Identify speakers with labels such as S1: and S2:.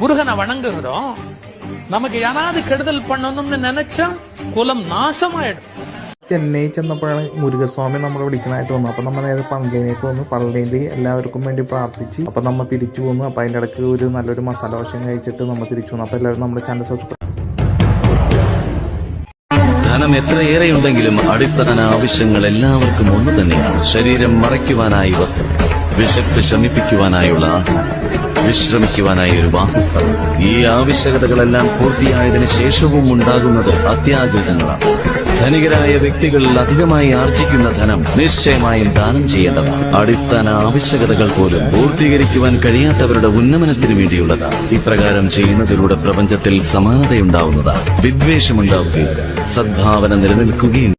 S1: முருகனை வணங்குகிறோம். നമുക്ക് യാതൊരു കെടുതൽ പണ്ണണമെന്ന് നനച്ചാ കുലം നാശമായിടും.
S2: ചെന്നൈ ചെന്നപ്പോഴാണ് മുരുകസ്വാമി നമ്മളെ വിളിക്കണായിട്ട് വന്നു. അപ്പൊ നമ്മൾ നേരെ പള്ളിയിലേക്ക് വന്നു. പള്ളിയിൽ എല്ലാവർക്കും വേണ്ടി പ്രാർത്ഥിച്ച് അപ്പൊ നമ്മൾ തിരിച്ചു പോന്നു. അപ്പൊ അതിന്റെ ഇടയ്ക്ക് ഒരു നല്ലൊരു മസാല ദോശ കഴിച്ചിട്ട് നമ്മൾ തിരിച്ചു വന്നു. അപ്പൊ എല്ലാവരും നമ്മുടെ ചാനൽ സബ്സ്ക്രൈബ്.
S3: ധനം എത്രയേറെയുണ്ടെങ്കിലും അടിസ്ഥാന ആവശ്യങ്ങൾ എല്ലാവർക്കും ഒന്ന് തന്നെയാണ്. ശരീരം മറയ്ക്കുവാനായി വസ്ത്രം, വിശപ്പ് ശമിപ്പിക്കുവാനായുള്ള ആഹാരം, വിശ്രമിക്കുവാനായി ഒരു വാസസ്ഥലം. ഈ ആവശ്യകതകളെല്ലാം പൂർത്തിയായതിനു ശേഷവും ഉണ്ടാകുന്നത് അത്യാഗ്രഹങ്ങളാണ്. ധനികരായ വ്യക്തികൾ അധികമായി ആർജിക്കുന്ന ധനം നിശ്ചയമായും ദാനം ചെയ്യേണ്ടതാണ്. അടിസ്ഥാന ആവശ്യകതകൾ പോലും പൂർത്തീകരിക്കുവാൻ കഴിയാത്തവരുടെ ഉന്നമനത്തിനു വേണ്ടിയുള്ളതാണ്. ഇപ്രകാരം ചെയ്യുന്നതിലൂടെ പ്രപഞ്ചത്തിൽ സമാനതയുണ്ടാവുന്നതാണ്. വിദ്വേഷമുണ്ടാവുകയും സദ്ഭാവന നിലനിൽക്കുകയും